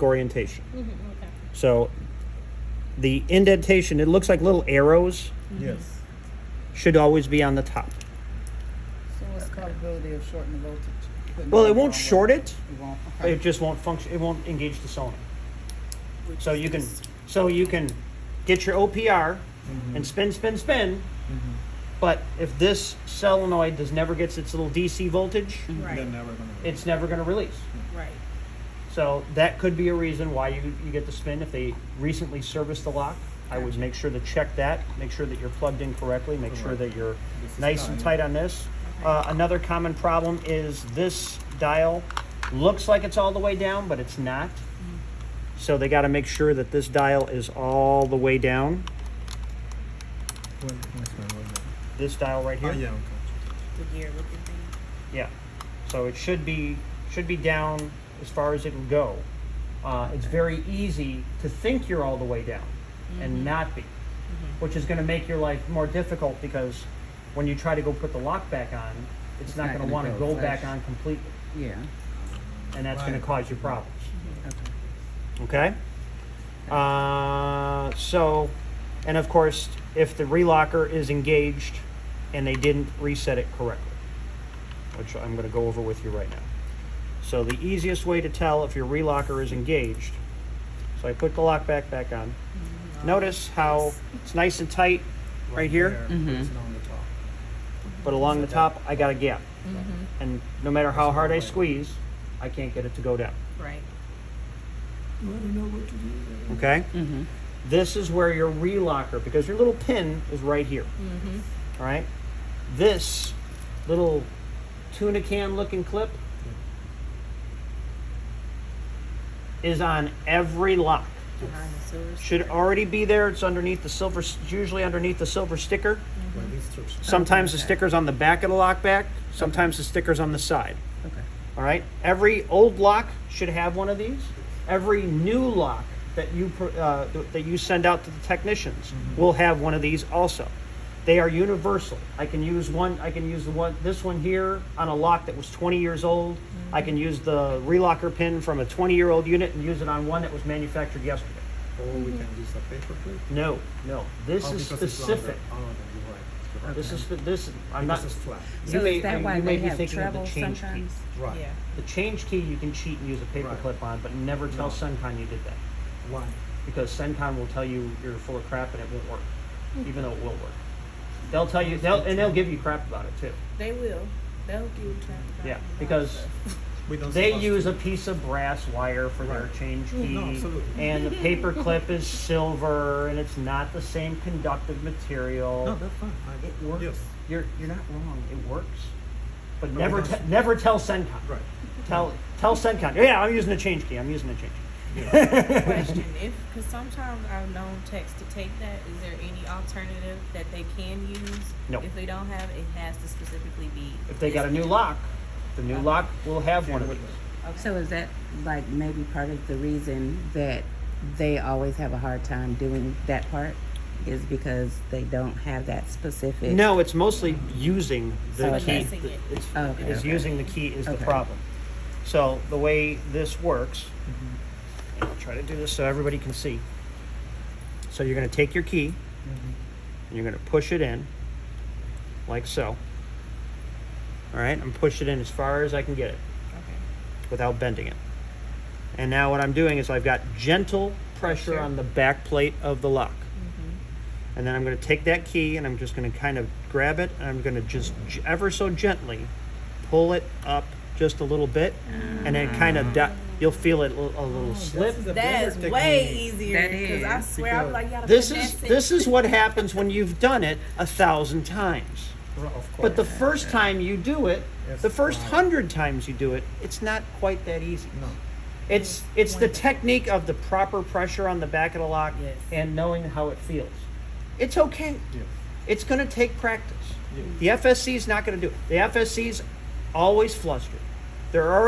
orientation. Okay. So the indentation, it looks like little arrows, Yes. should always be on the top. So what's the probability of shorting the voltage? Putting Well, it the won't wrong short way? it. It won't, okay. It just won't function. It won't engage the solenoid. So you can get your OPR and spin, spin, spin. But if this solenoid never gets its little DC voltage, Right. They're never gonna. it's never going to release. Right. So that could be a reason why you get the spin. If they recently serviced the lock, I would make sure to check that. Make sure that you're plugged in correctly. Make sure that you're This is nice and tight. tight on this. Another common problem is this dial looks like it's all the way down, but it's not. So they got to make sure that this dial is all the way down. This dial right here. Oh, yeah, okay. The gear looking thing. Yeah. So it should be down as far as it can go. It's very easy to think you're all the way down and not be, which is going to make your life more difficult because when you try to go put the lock back on, it's not not going to gonna want to go go back flush. on completely, Yeah. and that's going Right. to cause you problems. Okay. Okay? So, and of course, if the relocker is engaged and they didn't reset it correctly, which I'm going to go over with you right now. So the easiest way to tell if your relocker is engaged, so I put the lock back on. Notice how it's nice and tight right here, There, it's on the top. but along the top, I got a gap. And no matter how hard I squeeze, I can't get it to go down. Right. Okay? This is where your relocker, because your little pin is right here. All right? This little tuna can looking clip is on every lock. Behind the silver. Should already be there. It's underneath the silver, it's usually underneath the silver sticker. Well, these two. Sometimes the sticker's on the back of the lock back, sometimes the sticker's on the side. Okay. All right? Every old lock should have one of these. Every new lock that you send out to the technicians will have one of these also. They are universal. I can use this one here on a lock that was 20 years old. I can use the relocker pin from a 20-year-old unit and use it on one that was manufactured yesterday. Or we can use a paper clip. No. This is Because it's specific. longer. Oh, then you're right. You're right. This. I'm not. Because it's flat. So is that why you may they be have thinking of the trouble change sometimes? key. Right. Yeah. The change key you can cheat and use a paper Right. clip on, but never tell No. Sencon you did that. Why? Because Sencon will tell you you're full of crap and it won't work, even though it will work. They'll tell you, they'll give you crap about it too. They will. They'll give you time. Yeah, because We don't they supposed use to. a piece of brass wire for their Right. change Yeah, key, no, absolutely. and the paper clip is silver, and it's not the same conductive material. No, that's fine. It works. Yes. You're not wrong. It works, but No, never we don't- never tell Sencon. Right. Tell Sencon. Yeah, I'm using a change key. I'm using a change key. Question: because sometimes I've known techs to take that. Is there any alternative that they can use? No. If they don't have it, it has to specifically be. If they got a this new one. lock, the new lock will have one of these. Okay. So is that like maybe part of the reason that they always have a hard time doing that part is because they don't have that specific? No, it's mostly using the So key. finessing it. It's, Okay, it's okay. using the key is the Okay. problem. So the way this works, I'll try to do this so everybody can see. So you're going to take your key and you're going to push it in like so. All right, I'm push it in as far as I can get it Okay. without bending it. And now what I'm doing is I've got gentle pressure on the back plate of the lock. And then I'm going to take that key and I'm just going to kind of grab it and I'm going to just ever so gently pull it up just a little bit, and then kind of you'll feel it a little slip. That is way easier. That Because I is, swear, I'm like, you gotta This finesse is it. this is what happens when you've done it 1,000 times. Right, of course. But the first time you do it, Yes, the first right. 100 times you do it, it's not quite that easy. No. It's the technique of the proper pressure on the back of the lock Yes. and knowing how it feels. It's okay. Yes. It's going to take practice. Yes. The FSC is not going to do it. The FSC's always flustered. They're already